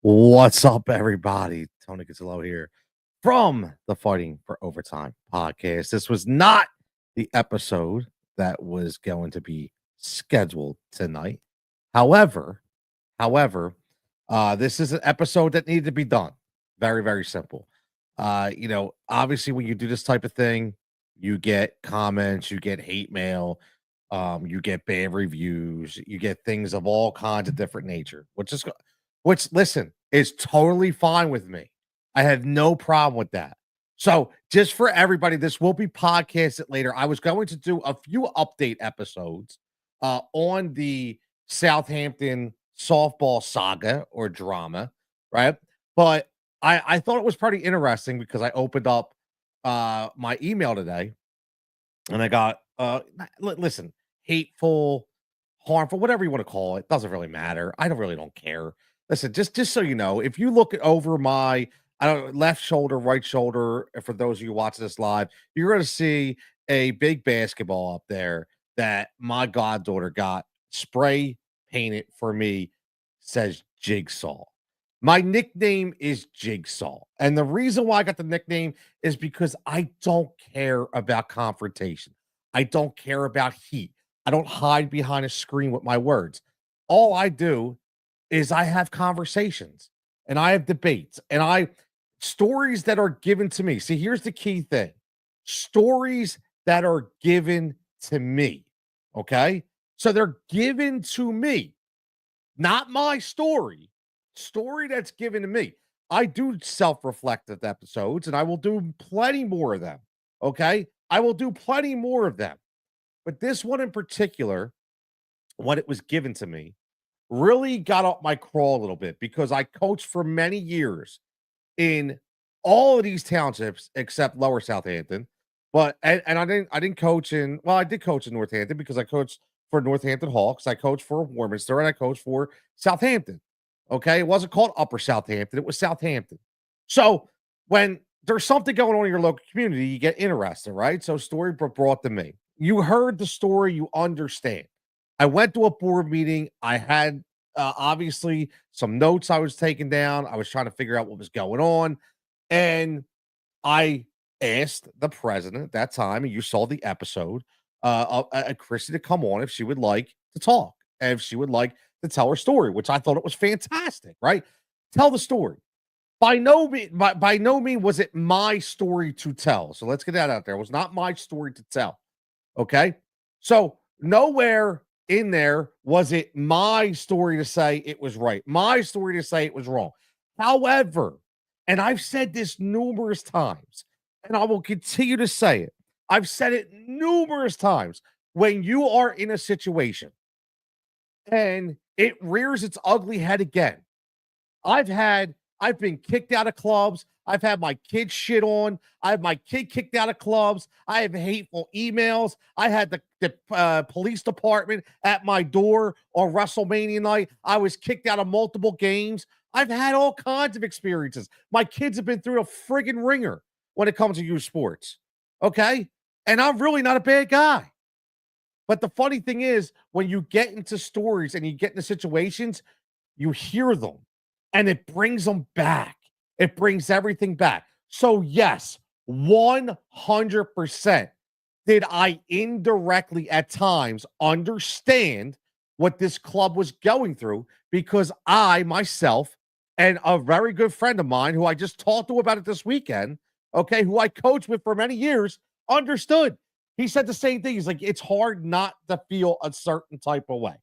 What's up, everybody? Tony Gazzello here from the Fighting for Overtime podcast. This was not the episode that was going to be scheduled tonight. However, this is an episode that needed to be done. Very, very simple. Obviously, when you do this type of thing, you get comments, you get hate mail, you get bad reviews, you get things of all kinds of different nature, which listen, is totally fine with me. I have no problem with that. So, just for everybody, this will be podcasted later. I was going to do a few update episodes on the Southampton softball saga or drama, right? But I thought it was pretty interesting because I opened up my email today and I got listen, hateful, harmful, whatever you want to call it, doesn't really matter. I don't care. Listen, just so you know, if you look over my left shoulder, right shoulder, for those of you watching this live, you're going to see a big basketball up there that my goddaughter got spray painted for me. Says Jigsaw. My nickname is Jigsaw, and the reason why I got the nickname is because I don't care about confrontation. I don't care about heat. I don't hide behind a screen with my words. All I do is I have conversations and I have debates and I stories that are given to me. See, here's the key thing. Stories that are given to me. Okay? So they're given to me, not my story. Story that's given to me. I do self-reflective episodes and I will do plenty more of them. Okay? I will do plenty more of them. But this one in particular, when it was given to me, really got up my crawl a little bit because I coached for many years in all of these townships except Lower Southampton. But and I didn't coach in, well, I did coach in Northampton because I coached for Northampton Hawks. I coached for Warminster and I coached for Southampton. Okay. It wasn't called Upper Southampton, it was Southampton. So when there's something going on in your local community, you get interested, right? So story brought to me. You heard the story, you understand. I went to a board meeting. I had obviously some notes I was taking down. I was trying to figure out what was going on. And I asked the president at that time, and you saw the episode, Chrissy to come on if she would like to talk, and if she would like to tell her story, which I thought it was fantastic, right? Tell the story. By no means was it my story to tell. So let's get that out there. It was not my story to tell. Okay. So nowhere in there was it my story to say it was right, my story to say it was wrong. However, and I've said this numerous times, and I will continue to say it. I've said it numerous times. When you are in a situation and it rears its ugly head again, I've been kicked out of clubs. I've had my kid shit on. I have my kid kicked out of clubs. I have hateful emails. I had the police department at my door on WrestleMania night. I was kicked out of multiple games. I've had all kinds of experiences. My kids have been through a friggin' ringer when it comes to youth sports. Okay? And I'm really not a bad guy. But the funny thing is, when you get into stories and you get into situations, you hear them and it brings them back. It brings everything back. So, yes, 100% did I indirectly at times understand what this club was going through because I myself and a very good friend of mine who I just talked to about it this weekend, okay, who I coached with for many years, understood. He said the same thing. He's like, it's hard not to feel a certain type of way.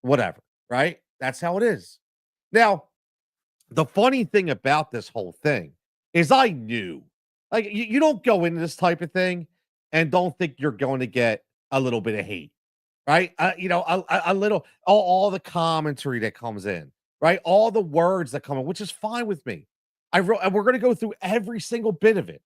Whatever, right? That's how it is. Now, the funny thing about this whole thing is I knew, like, you don't go into this type of thing and don't think you're going to get a little bit of hate, right? A little, all the commentary that comes in, right? All the words that come in, which is fine with me. And we're going to go through every single bit of it,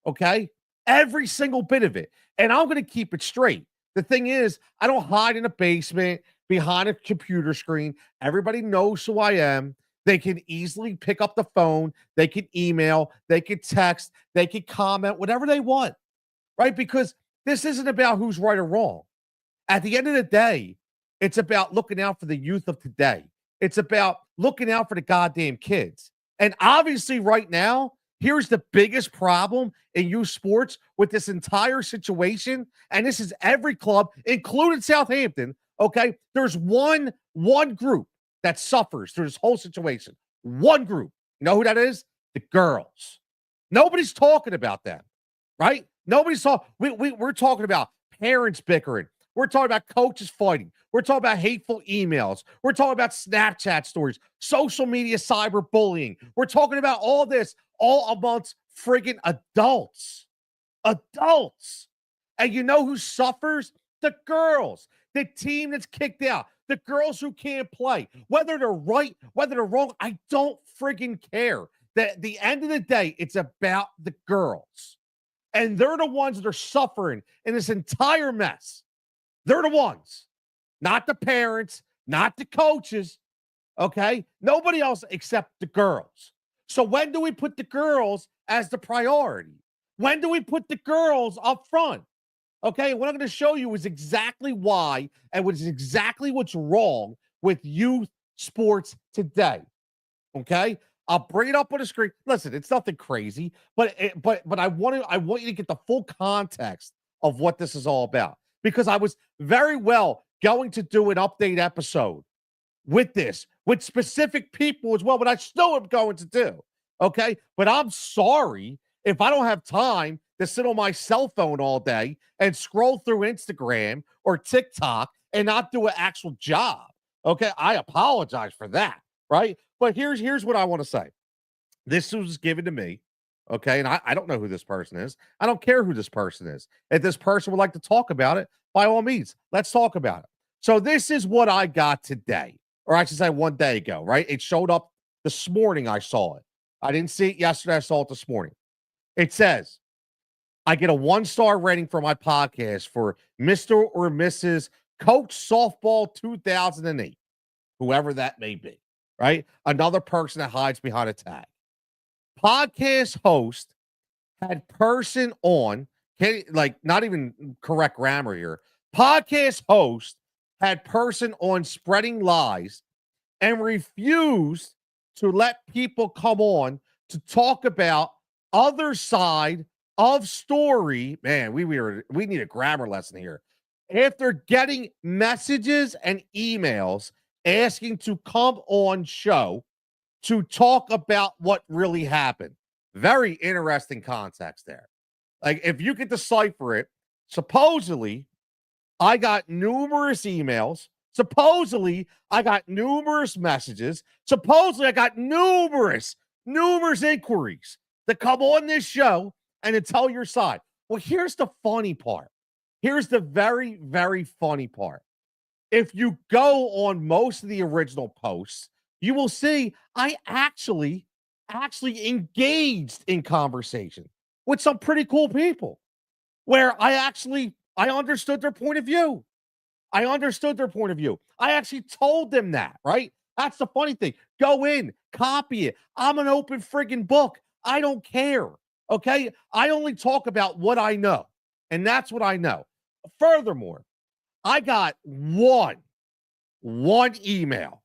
okay? Every single bit of it. And I'm going to keep it straight. The thing is, I don't hide in a basement behind a computer screen. Everybody knows who I am. They can easily pick up the phone. They can email. They can text. They can comment, whatever they want, right? Because this isn't about who's right or wrong. At the end of the day, it's about looking out for the youth of today. It's about looking out for the goddamn kids. And obviously, right now, here's the biggest problem in youth sports with this entire situation. And this is every club, including Southampton. Okay. There's one group that suffers through this whole situation. One group. You know who that is? The girls. Nobody's talking about them, right? Nobody's talking. We're talking about parents bickering. We're talking about coaches fighting. We're talking about hateful emails. We're talking about Snapchat stories, social media cyberbullying. We're talking about all this, all amongst friggin' adults. Adults. And you know who suffers? The girls. The team that's kicked out. The girls who can't play. Whether they're right, whether they're wrong, I don't friggin' care. At the end of the day, it's about the girls. And they're the ones that are suffering in this entire mess. They're the ones, not the parents, not the coaches, okay? Nobody else except the girls. So when do we put the girls as the priority? When do we put the girls up front? Okay, what I'm going to show you is exactly why and what is exactly what's wrong with youth sports today. Okay? I'll bring it up on the screen. Listen, it's nothing crazy, but I want you to get the full context of what this is all about. Because I was very well going to do an update episode with this, with specific people as well, but I still am going to do. Okay. But I'm sorry if I don't have time to sit on my cell phone all day and scroll through Instagram or TikTok and not do an actual job. Okay. I apologize for that. Right. But here's what I want to say. This was given to me. Okay. And I don't know who this person is. I don't care who this person is. If this person would like to talk about it, by all means, let's talk about it. So this is what I got today, or I should say one day ago, right? It showed up this morning. I saw it. I didn't see it yesterday. I saw it this morning. It says, I get a 1-star rating for my podcast for Mr. or Mrs. Coach Softball 2008, whoever that may be, right? Another person that hides behind a tag. Podcast host had person on, not even correct grammar here. Podcast host had person on spreading lies and refused to let people come on to talk about other side of story. Man, we need a grammar lesson here. After getting messages and emails asking to come on show to talk about what really happened. Very interesting context there. Like, if you could decipher it, supposedly, I got numerous emails. Supposedly, I got numerous messages. Supposedly, I got numerous inquiries to come on this show and to tell your side. Well, here's the funny part. Here's the very, very funny part. If you go on most of the original posts, you will see I actually engaged in conversation with some pretty cool people where I understood their point of view. I understood their point of view. I actually told them that, right? That's the funny thing. Go in, copy it. I'm an open friggin' book. I don't care. Okay. I only talk about what I know. And that's what I know. Furthermore, I got one email,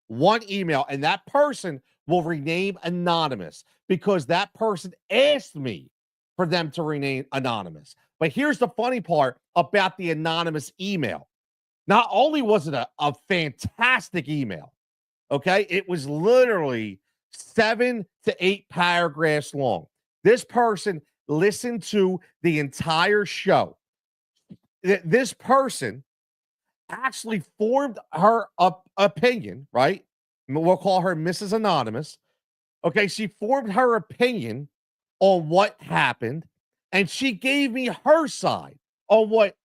and that person will remain anonymous because that person asked me for them to remain anonymous. But here's the funny part about the anonymous email. Not only was it a fantastic email, okay, it was literally 7 to 8 paragraphs long. This person listened to the entire show. This person actually formed her opinion, right? We'll call her Mrs. Anonymous. Okay, she formed her opinion on what happened, and she gave me her side on what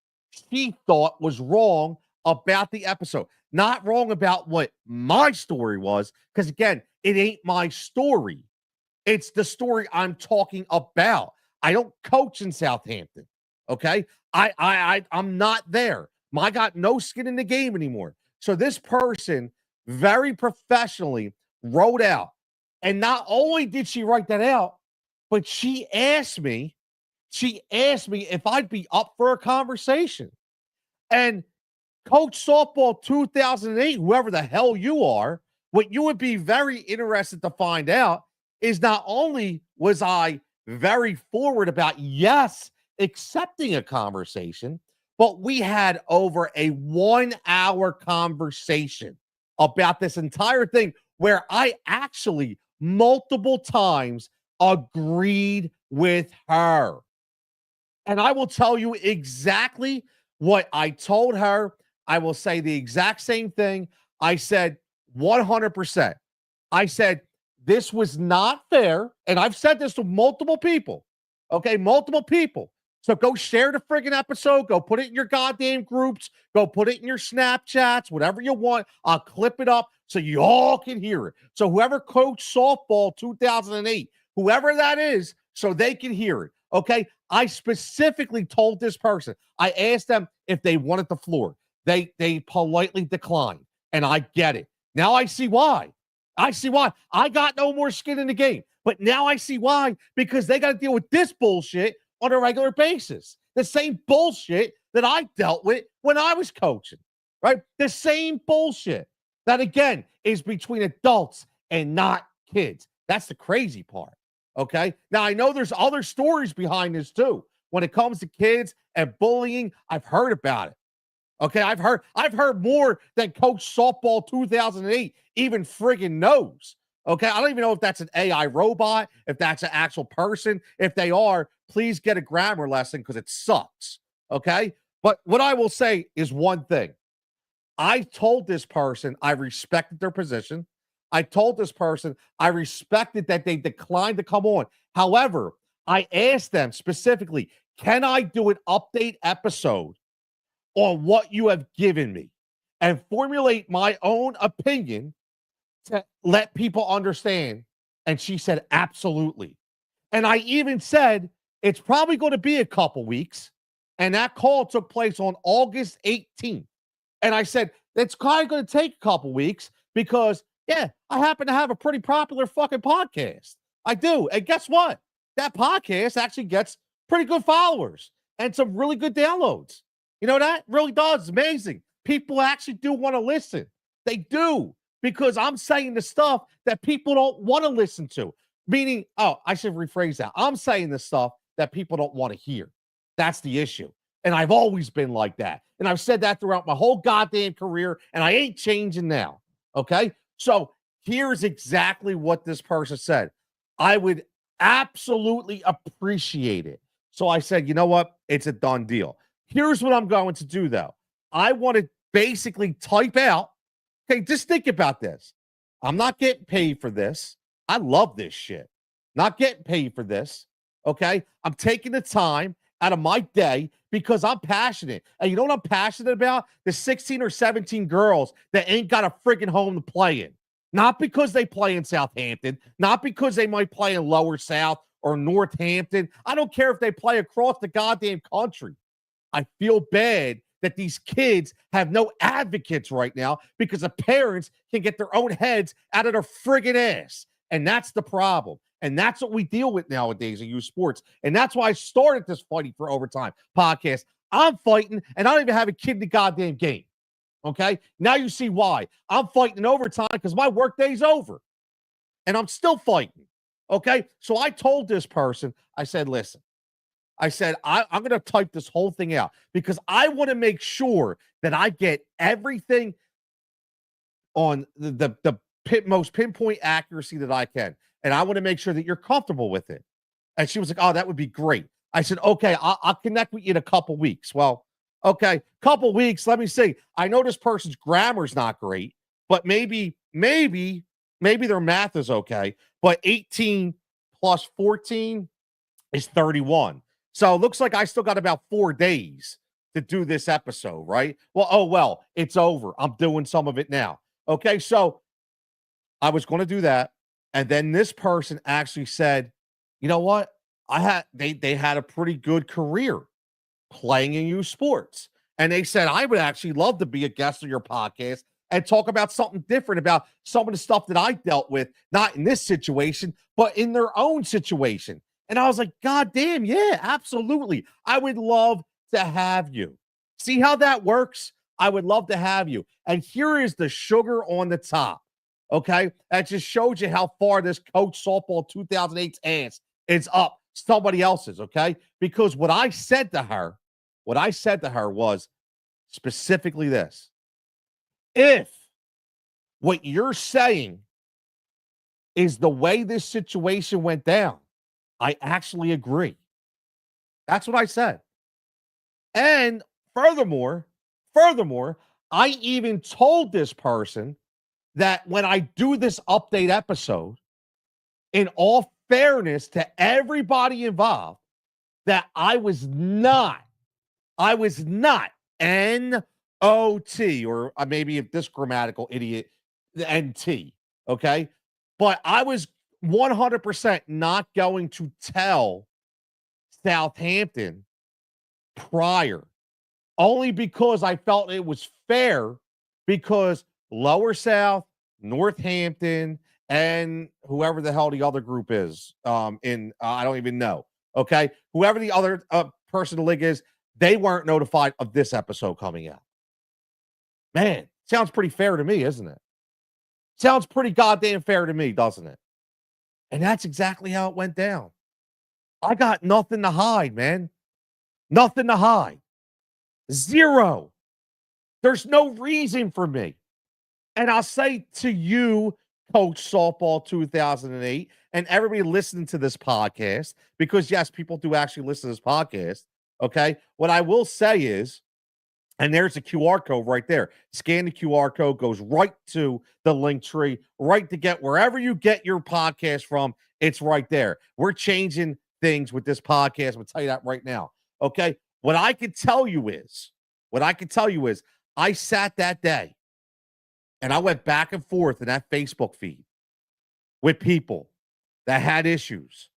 she thought was wrong about the episode. Not wrong about what my story was, because again, it ain't my story. It's the story I'm talking about. I don't coach in Southampton. Okay. I'm not there. I got no skin in the game anymore. So this person very professionally wrote out. And not only did she write that out, but she asked me if I'd be up for a conversation. And Coach Softball 2008, whoever the hell you are, what you would be very interested to find out is not only was I very forward about, yes, accepting a conversation, but we had over a 1 hour conversation about this entire thing where I actually multiple times agreed with her. And I will tell you exactly what I told her. I will say the exact same thing. I said 100%. I said, this was not fair. And I've said this to multiple people. Okay, multiple people. So go share the friggin' episode. Go put it in your goddamn groups. Go put it in your Snapchats, whatever you want. I'll clip it up so you all can hear it. So whoever coached softball 2008, whoever that is, so they can hear it. Okay. I specifically told this person, I asked them if they wanted the floor. They politely declined. And I get it. Now I see why. I see why. I got no more skin in the game. But now I see why, because they got to deal with this bullshit on a regular basis. The same bullshit that I dealt with when I was coaching, right? The same bullshit that, again, is between adults and not kids. That's the crazy part, okay? Now, I know there's other stories behind this, too. When it comes to kids and bullying, I've heard about it. Okay, I've heard more than Coach Softball 2008 even friggin' knows. Okay, I don't even know if that's an AI robot, if that's an actual person. If they are, please get a grammar lesson because it sucks. Okay, but what I will say is one thing. I told this person I respected their position. I told this person I respected that they declined to come on. However, I asked them specifically, can I do an update episode on what you have given me and formulate my own opinion to let people understand? And she said, absolutely. And I even said, it's probably going to be a couple weeks. And that call took place on August 18th. And I said, it's kind of going to take a couple weeks because, yeah, I happen to have a pretty popular fucking podcast. I do. And guess what? That podcast actually gets pretty good followers and some really good downloads. You know, that really does. It's amazing. People actually do want to listen. They do, because I'm saying the stuff that people don't want to listen to. Meaning, I should rephrase that. I'm saying the stuff that people don't want to hear. That's the issue. And I've always been like that. And I've said that throughout my whole goddamn career, and I ain't changing now. Okay? So here's exactly what this person said. I would absolutely appreciate it. So I said, you know what? It's a done deal. Here's what I'm going to do, though. I want to basically type out, okay, just think about this. I'm not getting paid for this. I love this shit. Not getting paid for this, okay? I'm taking the time out of my day because I'm passionate. And you know what I'm passionate about? The 16 or 17 girls that ain't got a freaking home to play in. Not because they play in Southampton, not because they might play in Lower South or Northampton. I don't care if they play across the goddamn country. I feel bad that these kids have no advocates right now because the parents can get their own heads out of their friggin' ass. And that's the problem. And that's what we deal with nowadays in youth sports. And that's why I started this Fighting for Overtime podcast. I'm fighting, and I don't even have a kid in the goddamn game. Okay? Now you see why. I'm fighting in overtime because my work day's over. And I'm still fighting. Okay? So I told this person, I said, listen, I said, I'm going to type this whole thing out because I want to make sure that I get everything on the most pinpoint accuracy that I can. And I want to make sure that you're comfortable with it. And she was like, oh, that would be great. I said, okay, I'll connect with you in a couple weeks. Well, okay, couple weeks. Let me see. I know this person's grammar's not great, but maybe their math is okay. But 18 plus 14 is 31. So it looks like I still got about 4 days to do this episode, right? Well, it's over. I'm doing some of it now. Okay, so I was going to do that. And then this person actually said, you know what? They had a pretty good career playing in youth sports. And they said, I would actually love to be a guest on your podcast and talk about something different, about some of the stuff that I dealt with, not in this situation, but in their own situation. And I was like, God damn, yeah, absolutely. I would love to have you. See how that works? I would love to have you. And here is the sugar on the top. Okay. That just shows you how far this coach softball 2008's ass is up somebody else's. Okay. Because what I said to her was specifically this: if what you're saying is the way this situation went down, I actually agree. That's what I said. And furthermore, I even told this person that when I do this update episode, in all fairness to everybody involved, that I was not NOT, or maybe if this grammatical idiot, the NT, okay? But I was 100% not going to tell Southampton prior, only because I felt it was fair, because Lower South, Northampton, and whoever the hell the other group is, I don't even know. Okay, whoever the other person in the league is, they weren't notified of this episode coming out. Man, sounds pretty fair to me, isn't it? Sounds pretty goddamn fair to me, doesn't it? And that's exactly how it went down. I got nothing to hide, man. Nothing to hide. Zero. There's no reason for me. And I'll say to you, Coach Softball 2008, and everybody listening to this podcast, because yes, people do actually listen to this podcast. Okay. What I will say is, and there's a QR code right there. Scan the QR code, goes right to the link tree, right to get wherever you get your podcast from. It's right there. We're changing things with this podcast. I'll tell you that right now. Okay. What I can tell you is, I sat that day and I went back and forth in that Facebook feed with people that had issues,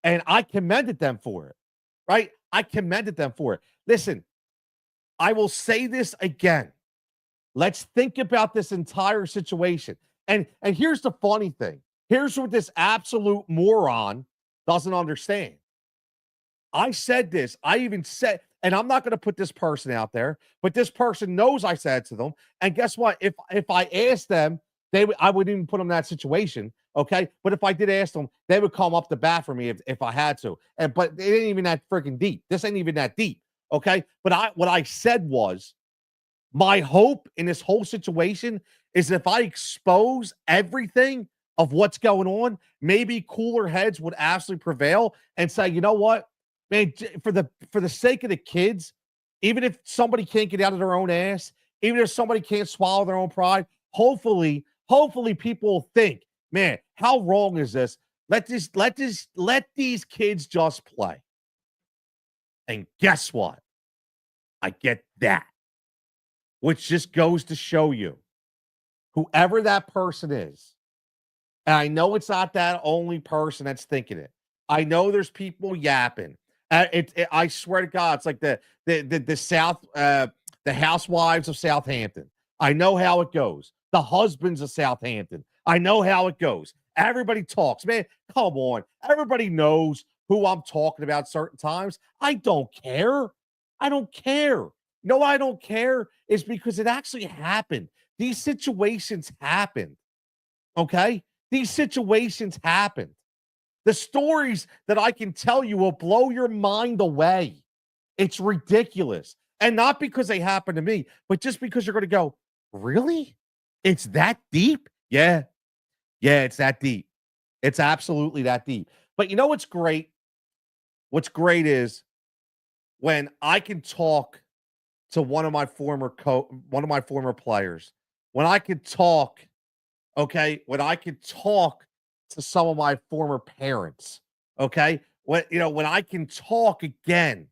And I commended them for it, right? I commended them for it. Listen, I will say this again. Let's think about this entire situation. And here's the funny thing. Here's what this absolute moron doesn't understand. I said this. I even said, and I'm not going to put this person out there, but this person knows I said to them. And guess what? If I asked them, I wouldn't even put them in that situation. Okay. But if I did ask them, they would come up the bat for me if I had to. But it ain't even that freaking deep. This ain't even that deep. Okay. But what I said was, my hope in this whole situation is if I expose everything of what's going on, maybe cooler heads would absolutely prevail and say, you know what, man, for the sake of the kids, even if somebody can't get out of their own ass, even if somebody can't swallow their own pride, hopefully people will think, man, how wrong is this? Let these kids just play. And guess what? I get that. Which just goes to show you, whoever that person is, and I know it's not that only person that's thinking it. I know there's people yapping. I swear to God, it's like the South, the housewives of Southampton. I know how it goes. The husbands of Southampton. I know how it goes. Everybody talks, man. Come on, everybody knows who I'm talking about certain times. I don't care. I don't care. No, I don't care is because it actually happened. These situations happened. Okay? These situations happened. The stories that I can tell you will blow your mind away. It's ridiculous. And not because they happen to me, but just because you're going to go, really? It's that deep? Yeah. Yeah, it's that deep. It's absolutely that deep. But you know what's great? What's great is when I can talk to one of my former players, when I could talk, okay, when I could talk to some of my former parents, okay, when I can talk again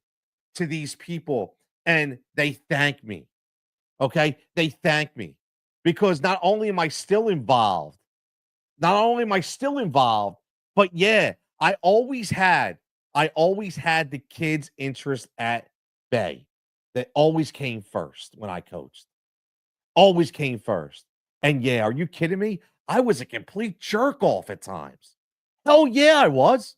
to these people and they thank me, okay, they thank me because not only am I still involved, but yeah, I always had the kids' interest at bay. That always came first when I coached. Always came first. And yeah, are you kidding me? I was a complete jerk off at times. Oh yeah, I was.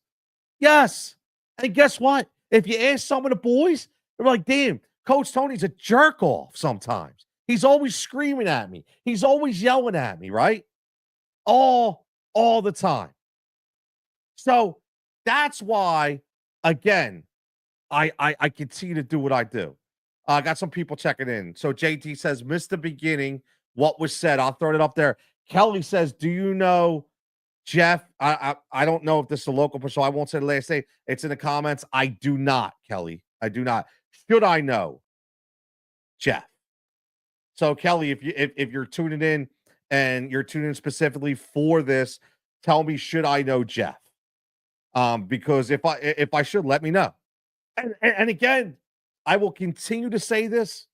Yes. And guess what? If you ask some of the boys, they're like, damn, Coach Tony's a jerk off sometimes. He's always screaming at me. He's always yelling at me, right? All the time. So that's why, again, I continue to do what I do. I got some people checking in. So JT says, missed the beginning. What was said? I'll throw it up there. Kelly says, do you know Jeff? I don't know if this is a local person, so I won't say the last name. It's in the comments. I do not, Kelly. I do not. Should I know Jeff? So Kelly, if you're tuning in and you're tuning in specifically for this, tell me, should I know Jeff? Because if I should, let me know. And again, I will continue to say this,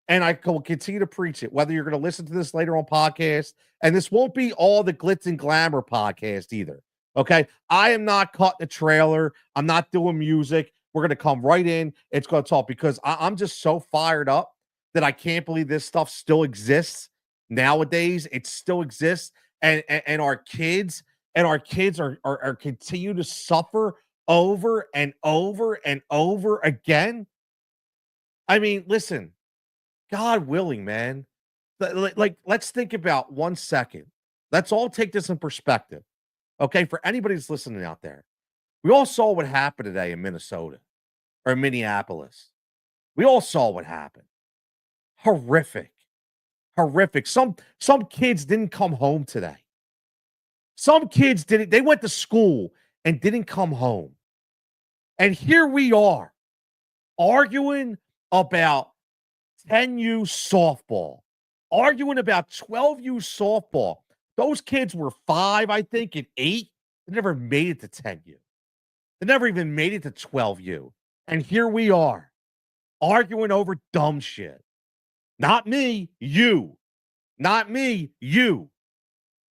and I will continue to preach it, whether you're going to listen to this later on podcast. And this won't be all the glitz and glamour podcast either. Okay. I am not cutting a trailer. I'm not doing music. We're going to come right in. It's going to talk because I'm just so fired up that I can't believe this stuff still exists nowadays. It still exists. And our kids are continue to suffer over and over and over again. I mean, listen, God willing, man. Like, let's think about 1 second. Let's all take this in perspective. Okay, for anybody that's listening out there, we all saw what happened today in Minnesota or Minneapolis. We all saw what happened. Horrific, horrific. Some kids didn't come home today. Some kids didn't. They went to school and didn't come home. And here we are arguing about 10U softball, arguing about 12U softball. Those kids were 5, I think, and 8. They never made it to 10U. They never even made it to 12U. And here we are arguing over dumb shit. Not me, you. Not me, you.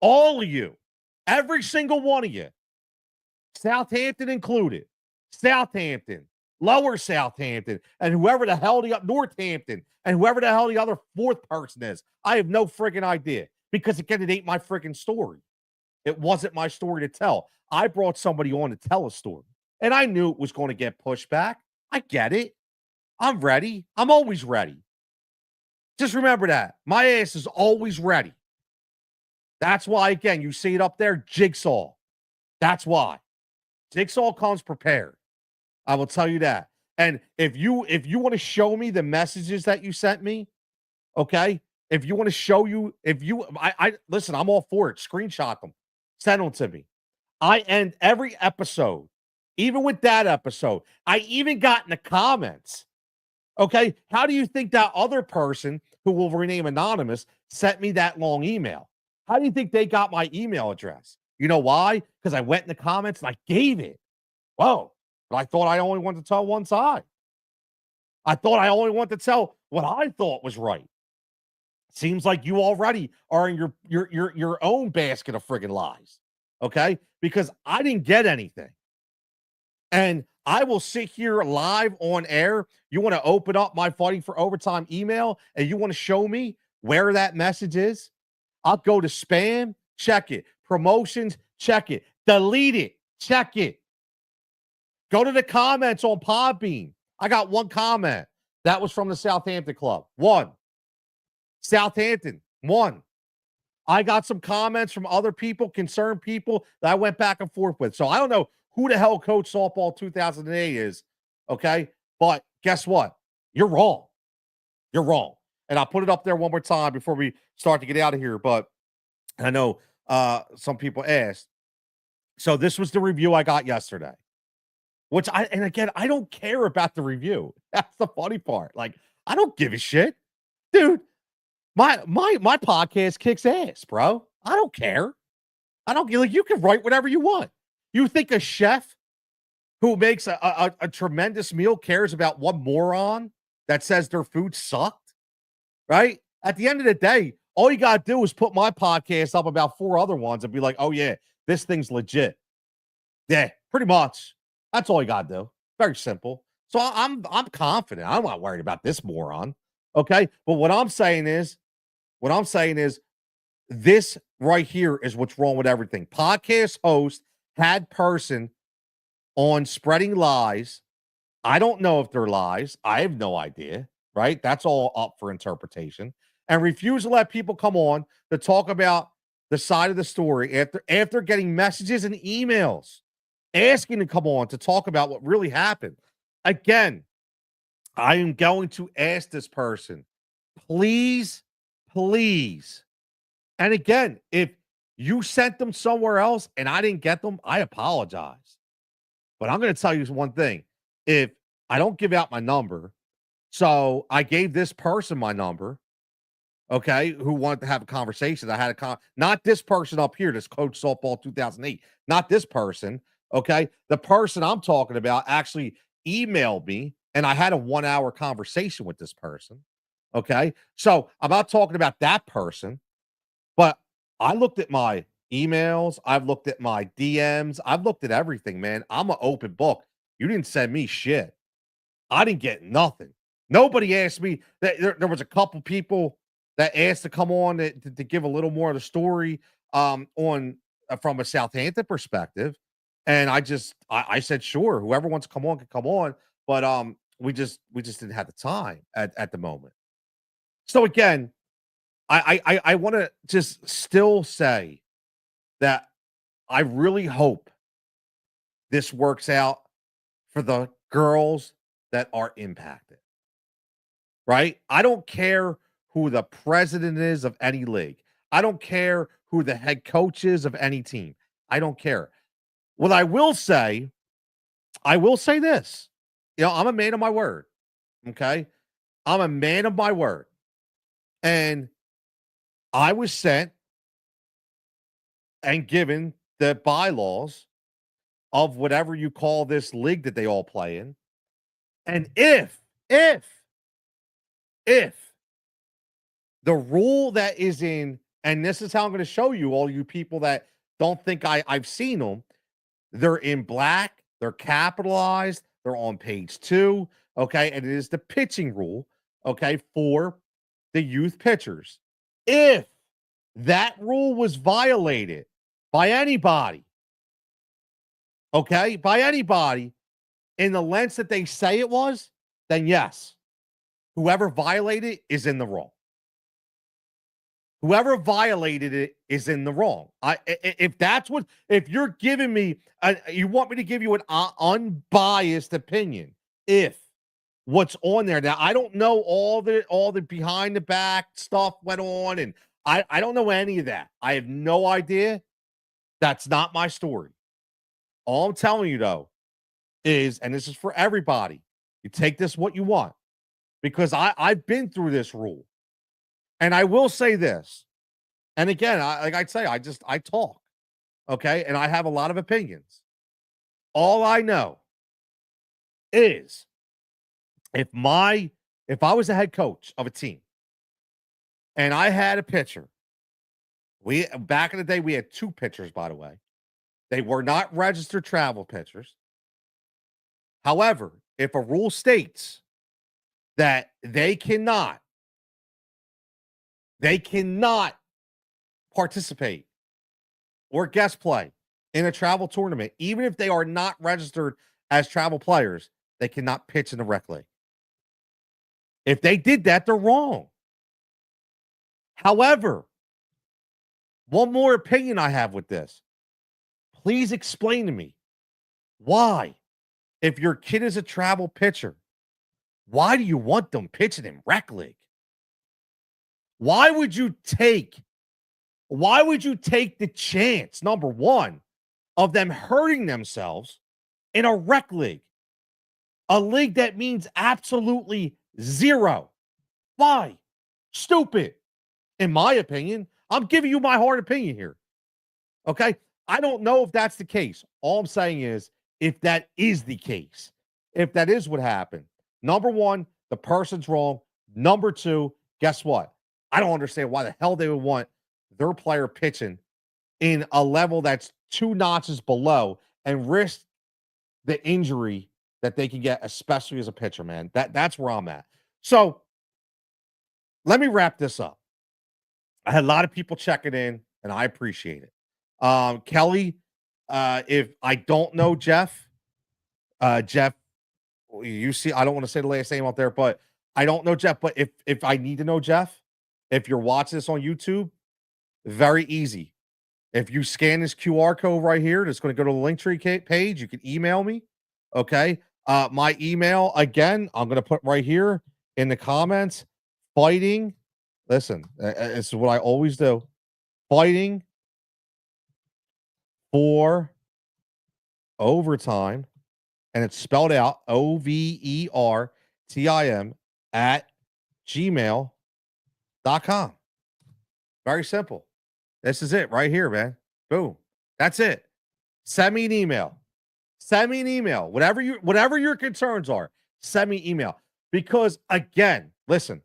All of you. Every single one of you. Southampton included. Southampton. Lower Southampton, and whoever the hell the Northampton, and whoever the hell the other fourth person is. I have no friggin' idea because again, it ain't my friggin' story. It wasn't my story to tell. I brought somebody on to tell a story, and I knew it was going to get pushed back. I get it. I'm ready. I'm always ready. Just remember that. My ass is always ready. That's why, again, you see it up there, Jigsaw. That's why. Jigsaw comes prepared. I will tell you that. And if you want to show me the messages that you sent me, okay? If you want to show you, I listen, I'm all for it. Screenshot them, send them to me. I end every episode, even with that episode. I even got in the comments. Okay, how do you think that other person who will rename anonymous sent me that long email? How do you think they got my email address? You know why? Because I went in the comments and I gave it. Whoa. But I thought I only wanted to tell one side. I thought I only wanted to tell what I thought was right. Seems like you already are in your own basket of friggin' lies. Okay? Because I didn't get anything. And I will sit here live on air. You want to open up my Fighting for Overtime email and you want to show me where that message is? I'll go to spam, check it. Promotions, check it. Delete it, check it. Go to the comments on Podbean. I got one comment. That was from the Southampton club. 1. Southampton, 1. I got some comments from other people, concerned people that I went back and forth with. So I don't know who the hell Coach Softball 2008 is, okay? But guess what? You're wrong. You're wrong. And I'll put it up there one more time before we start to get out of here. But I know some people asked. So this was the review I got yesterday. And again, I don't care about the review. That's the funny part. Like, I don't give a shit. Dude, my podcast kicks ass, bro. I don't care. I don't like you can write whatever you want. You think a chef who makes a tremendous meal cares about one moron that says their food sucked? Right? At the end of the day, all you gotta do is put my podcast up about 4 other ones and be like, oh yeah, this thing's legit. Yeah, pretty much. That's all you gotta do. Very simple. So I'm confident. I'm not worried about this moron. Okay. But what I'm saying is this right here is what's wrong with everything. Podcast host had person on spreading lies. I don't know if they're lies. I have no idea. Right. That's all up for interpretation. and refuse to let people come on to talk about the side of the story after getting messages and emails asking to come on to talk about what really happened. Again, I am going to ask this person, please, please. And again, if you sent them somewhere else and I didn't get them, I apologize. But I'm going to tell you one thing. If I don't give out my number, so I gave this person my number, okay, who wanted to have a conversation. I had not this person up here, this coach softball 2008, not this person, okay? The person I'm talking about actually emailed me and I had a 1-hour conversation with this person, okay? So I'm not talking about that person, but I looked at my emails, I've looked at my DMs, I've looked at everything, man. I'm an open book. You didn't send me shit. I didn't get nothing. Nobody asked me. There was a couple people that asked to come on to give a little more of the story on from a Southampton perspective, and I said sure, whoever wants to come on can come on, but we just didn't have the time at the moment. So again, I want to just still say that I really hope this works out for the girls that are impacted, right? I don't care who the president is of any league. I don't care who the head coach is of any team. I don't care. What I will say this. You know, I'm a man of my word. Okay. I'm a man of my word. And I was sent and given the bylaws of whatever you call this league that they all play in. And if the rule that is in, and this is how I'm going to show you, all you people that don't think I've seen them, they're in black, they're capitalized, they're on page 2, okay? And it is the pitching rule, okay, for the youth pitchers. If that rule was violated by anybody, okay, by anybody in the lengths that they say it was, then yes, whoever violated it is in the wrong. Whoever violated it is in the wrong. If that's what, if you're giving me, you want me to give you an unbiased opinion. If what's on there now, I don't know all the behind the back stuff went on, and I don't know any of that. I have no idea. That's not my story. All I'm telling you though is, and this is for everybody, you take this what you want, because I've been through this rule. And I will say this, and again, like I'd say, I talk, okay, and I have a lot of opinions. All I know is if I was a head coach of a team and I had a pitcher, we back in the day we had 2 pitchers, by the way. They were not registered travel pitchers. However, if a rule states that they cannot participate or guest play in a travel tournament, even if they are not registered as travel players, they cannot pitch in the rec league. If they did that, they're wrong. However, one more opinion I have with this. Please explain to me why, if your kid is a travel pitcher, why do you want them pitching in rec league? Why would you take the chance, number one, of them hurting themselves in a rec league? A league that means absolutely zero. Why? Stupid. In my opinion, I'm giving you my hard opinion here. Okay? I don't know if that's the case. All I'm saying is, if that is the case, if that is what happened, number one, the person's wrong. Number two, guess what? I don't understand why the hell they would want their player pitching in a level that's 2 notches below and risk the injury that they can get, especially as a pitcher, man. That's where I'm at. So let me wrap this up. I had a lot of people checking in, and I appreciate it. Kelly, if I don't know Jeff, Jeff, you see, I don't want to say the last name out there, but I don't know Jeff. But if I need to know Jeff, If you're watching this on YouTube, very easy. If you scan this QR code right here, that's going to go to the Linktree page. You can email me. Okay. My email, again, I'm going to put right here in the comments. Fighting. Listen, this is what I always do. Fighting for overtime. And it's spelled out OVERTIM at gmail.com. Very simple. This is it right here, man. Boom. That's it. Send me an email. Send me an email. Whatever your concerns are, send me email. Because again, listen,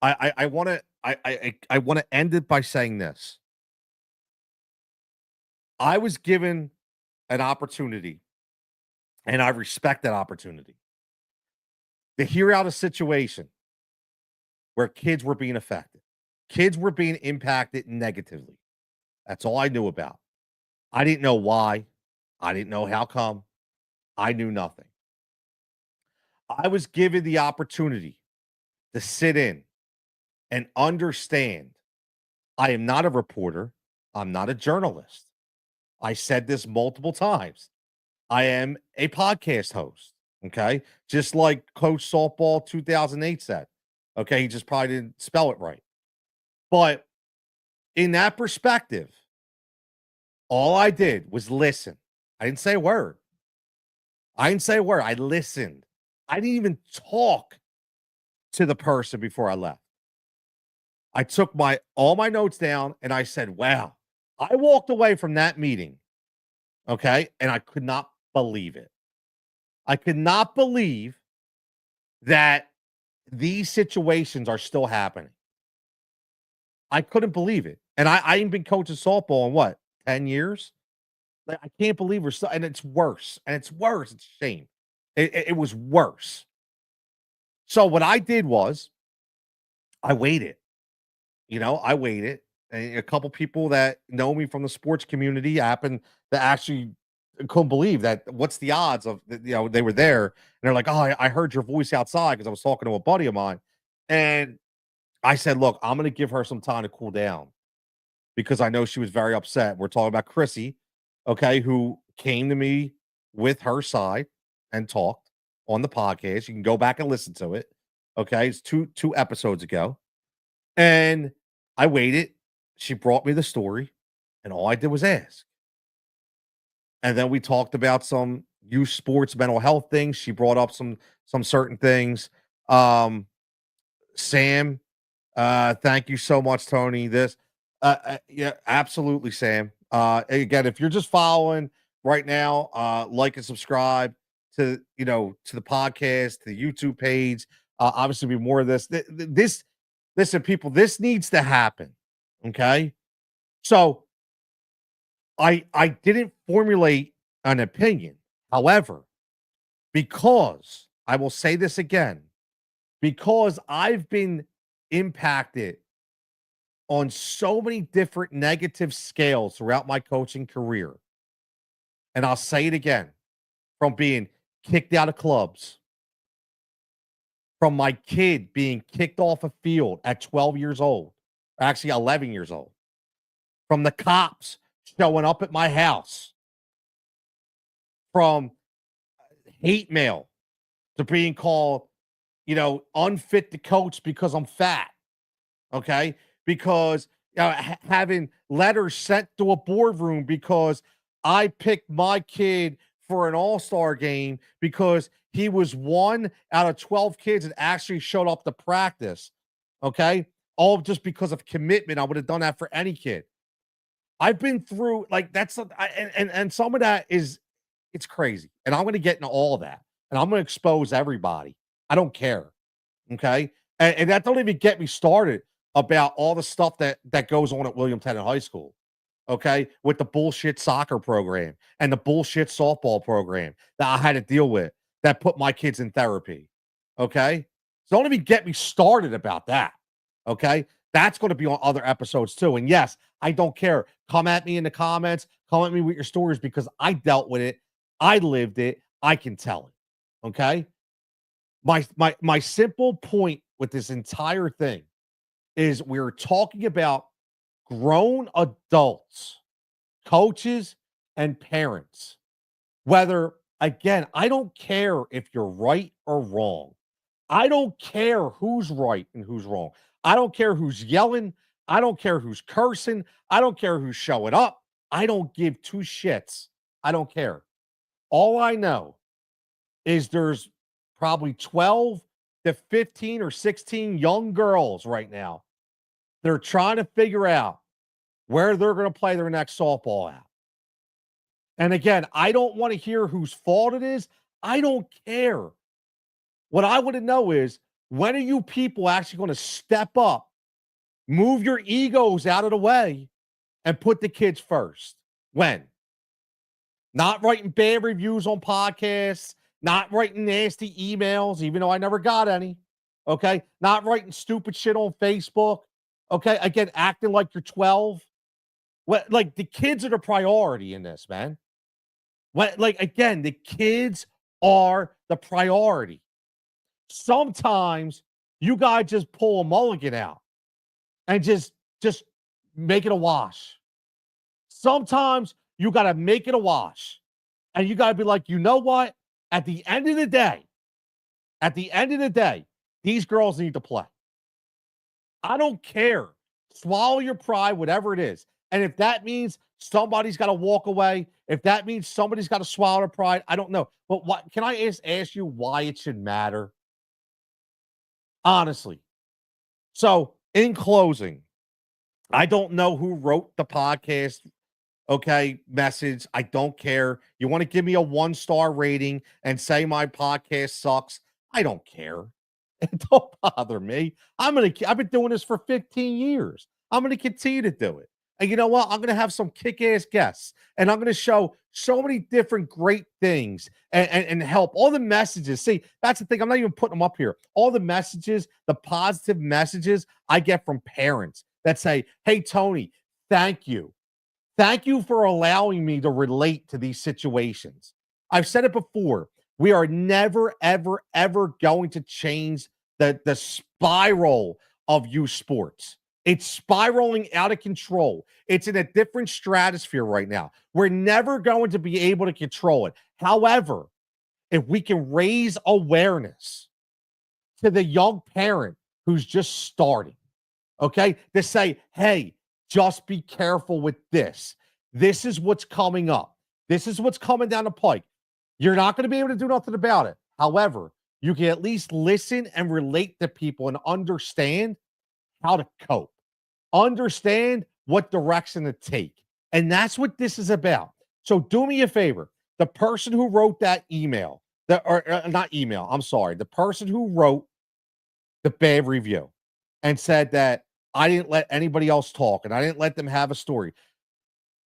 I want to end it by saying this. I was given an opportunity, and I respect that opportunity, to hear out a situation where kids were being affected. Kids were being impacted negatively. That's all I knew about. I didn't know why. I didn't know how come. I knew nothing. I was given the opportunity to sit in and understand. I am not a reporter. I'm not a journalist. I said this multiple times. I am a podcast host. Okay. Just like Coach Softball 2008 said. Okay. He just probably didn't spell it right. But in that perspective, all I did was listen. I didn't say a word. I didn't say a word. I listened. I didn't even talk to the person before I left. I took all my notes down and I said, wow. I walked away from that meeting. Okay. And I could not believe it. I could not believe that these situations are still happening. I couldn't believe it. And I ain't been coaching softball in what, 10 years? Like, I can't believe we're still, and it's worse. And it's worse. It's a shame. It was worse. So what I did was I waited. I waited. And a couple people that know me from the sports community happened to actually couldn't believe that. What's the odds of, they were there and they're like, oh, I heard your voice outside because I was talking to a buddy of mine. And I said, look, I'm going to give her some time to cool down because I know she was very upset. We're talking about Chrissy, okay, who came to me with her side and talked on the podcast. You can go back and listen to it. Okay. It's two episodes ago. And I waited. She brought me the story, and all I did was ask. And then we talked about some youth sports mental health things. She brought up some certain things. Sam, thank you so much, Tony. Yeah, absolutely, Sam. Again, if you're just following right now, like and subscribe to the podcast, to the YouTube page. Obviously, be more of this. Listen, people, this needs to happen. Okay, so I didn't formulate an opinion. However, because I will say this again, because I've been impacted on so many different negative scales throughout my coaching career. And I'll say it again, from being kicked out of clubs, from my kid being kicked off a field at 12 years old, actually 11 years old, from the cops showing up at my house, from hate mail to being called, unfit to coach because I'm fat. Okay. Because having letters sent to a boardroom because I picked my kid for an all-star game because he was one out of 12 kids that actually showed up to practice. Okay. All just because of commitment. I would have done that for any kid. I've been through and some of that it's crazy. And I'm going to get into all of that. And I'm going to expose everybody. I don't care. Okay. And that don't even get me started about all the stuff that goes on at William Tennant High School. Okay. With the bullshit soccer program and the bullshit softball program that I had to deal with that put my kids in therapy. Okay. So don't even get me started about that. Okay. That's going to be on other episodes too. And yes, I don't care. Come at me in the comments. Come at me with your stories because I dealt with it. I lived it. I can tell it. Okay. My simple point with this entire thing is we're talking about grown adults, coaches, and parents. Whether, again, I don't care if you're right or wrong. I don't care who's right and who's wrong. I don't care who's yelling. I don't care who's cursing. I don't care who's showing up. I don't give two shits. I don't care. All I know is there's probably 12 to 15 or 16 young girls right now. They're trying to figure out where they're going to play their next softball at. And again, I don't want to hear whose fault it is. I don't care. What I want to know is, when are you people actually going to step up, move your egos out of the way, and put the kids first? When? Not writing bad reviews on podcasts, not writing nasty emails, even though I never got any. Okay. Not writing stupid shit on Facebook. Okay. Again, acting like you're 12. What, like, the kids are the priority in this, man. What, like, again, the kids are the priority. Sometimes you guys just pull a mulligan out and just make it a wash. Sometimes you got to make it a wash. And you got to be like, you know what? At the end of the day, these girls need to play. I don't care. Swallow your pride, whatever it is. And if that means somebody's got to walk away, if that means somebody's got to swallow their pride, I don't know. But what can I ask you why it should matter? Honestly. So, in closing, I don't know who wrote the podcast, okay, message. I don't care. You want to give me a 1-star rating and say my podcast sucks? I don't care. It don't bother me. I've been doing this for 15 years. I'm going to continue to do it. And you know what? I'm going to have some kick-ass guests, and I'm going to show so many different great things and help all the messages. See, that's the thing. I'm not even putting them up here. All the messages, the positive messages I get from parents that say, hey, Tony, thank you. Thank you for allowing me to relate to these situations. I've said it before. We are never, ever, ever going to change the spiral of youth sports. It's spiraling out of control. It's in a different stratosphere right now. We're never going to be able to control it. However, if we can raise awareness to the young parent who's just starting, okay, to say, hey, just be careful with this. This is what's coming up. This is what's coming down the pike. You're not going to be able to do nothing about it. However, you can at least listen and relate to people and understand how to cope. Understand what direction to take. And that's what this is about. So do me a favor. The person who wrote that email, not email, I'm sorry. The person who wrote the bad review and said that I didn't let anybody else talk and I didn't let them have a story.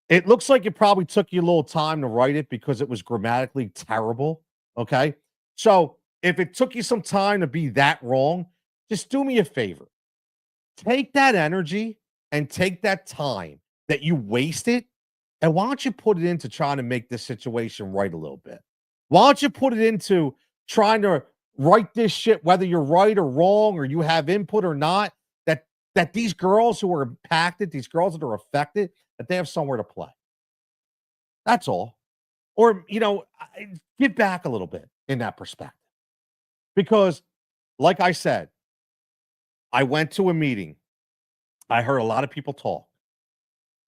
It looks like it probably took you a little time to write it because it was grammatically terrible. Okay. So if it took you some time to be that wrong, just do me a favor. Take that energy and take that time that you wasted, and why don't you put it into trying to make this situation right a little bit? Why don't you put it into trying to write this shit, whether you're right or wrong, or you have input or not, that these girls who are impacted, these girls that are affected, that they have somewhere to play. That's all. Or, give back a little bit in that perspective. Because, like I said, I went to a meeting. I heard a lot of people talk,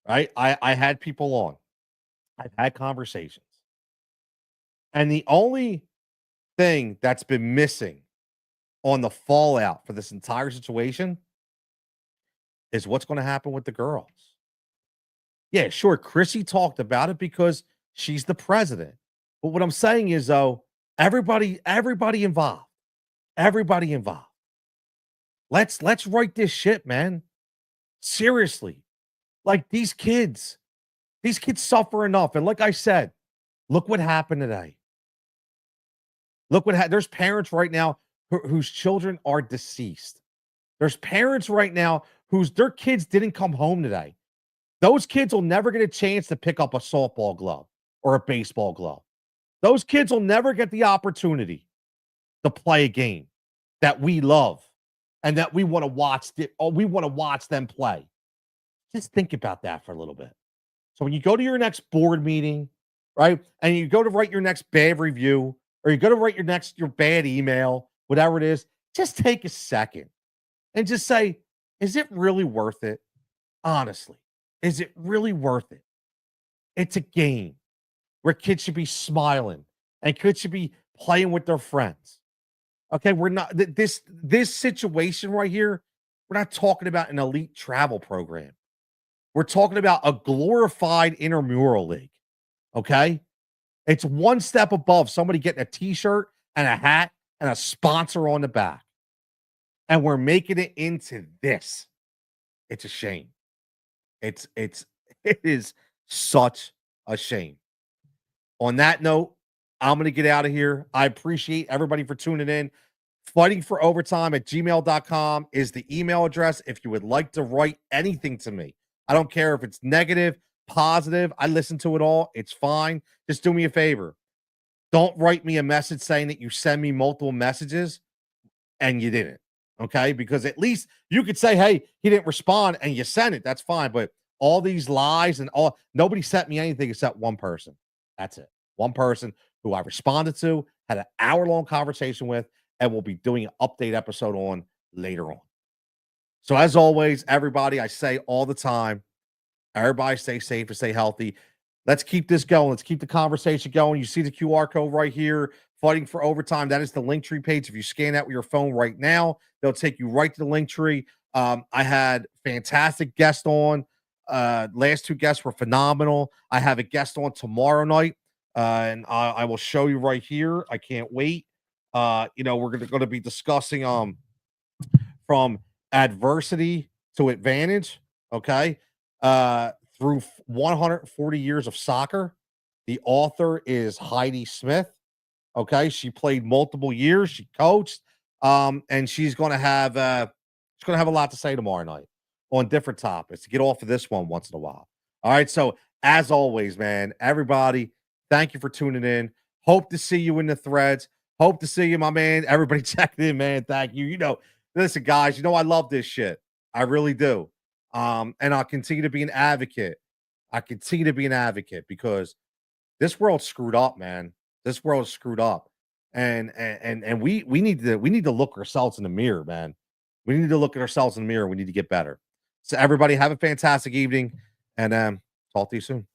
right? I had people on. I've had conversations. And the only thing that's been missing on the fallout for this entire situation is what's going to happen with the girls. Yeah, sure. Chrissy talked about it because she's the president. But what I'm saying is, though, everybody involved. Everybody involved. Let's write this shit, man. Seriously. Like, these kids suffer enough. And like I said, look what happened today. Look what there's parents right now whose children are deceased. There's parents right now their kids didn't come home today. Those kids will never get a chance to pick up a softball glove or a baseball glove. Those kids will never get the opportunity to play a game that we love and that we want to watch them play. Just think about that for a little bit. So when you go to your next board meeting, right, and you go to write your next bad review, or you go to write your bad email, whatever it is, just take a second and just say, is it really worth it? Honestly, is it really worth it? It's a game where kids should be smiling and kids should be playing with their friends. Okay, we're not this situation right here. We're not talking about an elite travel program. We're talking about a glorified intramural league. Okay, it's one step above somebody getting a T-shirt and a hat and a sponsor on the back, and we're making it into this. It's a shame. It's it is such a shame. On that note, I'm going to get out of here. I appreciate everybody for tuning in. Fighting for overtime at gmail.com is the email address if you would like to write anything to me. I don't care if it's negative, positive. I listen to it all. It's fine. Just do me a favor. Don't write me a message saying that you send me multiple messages and you didn't. Okay. Because at least you could say, hey, he didn't respond and you sent it. That's fine. But all these lies and all, nobody sent me anything except one person. That's it. One person who I responded to, had an hour-long conversation with, and we'll be doing an update episode on later on. So as always, everybody, I say all the time, everybody stay safe and stay healthy. Let's keep this going. Let's keep the conversation going. You see the QR code right here, Fighting for Overtime. That is the Linktree page. If you scan that with your phone right now, they'll take you right to the Linktree. I had fantastic guests on. Last two guests were phenomenal. I have a guest on tomorrow night, and I will show you right here. I can't wait. We're going to be discussing from adversity to advantage. Okay, through 140 years of soccer. The author is Heidi Smith. Okay, she played multiple years. She coached, and she's going to have a lot to say tomorrow night on different topics to get off of this one once in a while. All right, so as always, man, everybody, thank you for tuning in. Hope to see you in the threads. Hope to see you, my man. Everybody checking in, man. Thank you. Listen, guys, I love this shit. I really do. And I'll continue to be an advocate. I continue to be an advocate because this world's screwed up, man. This world's screwed up. And we need to look ourselves in the mirror, man. We need to look at ourselves in the mirror. We need to get better. So everybody have a fantastic evening and talk to you soon.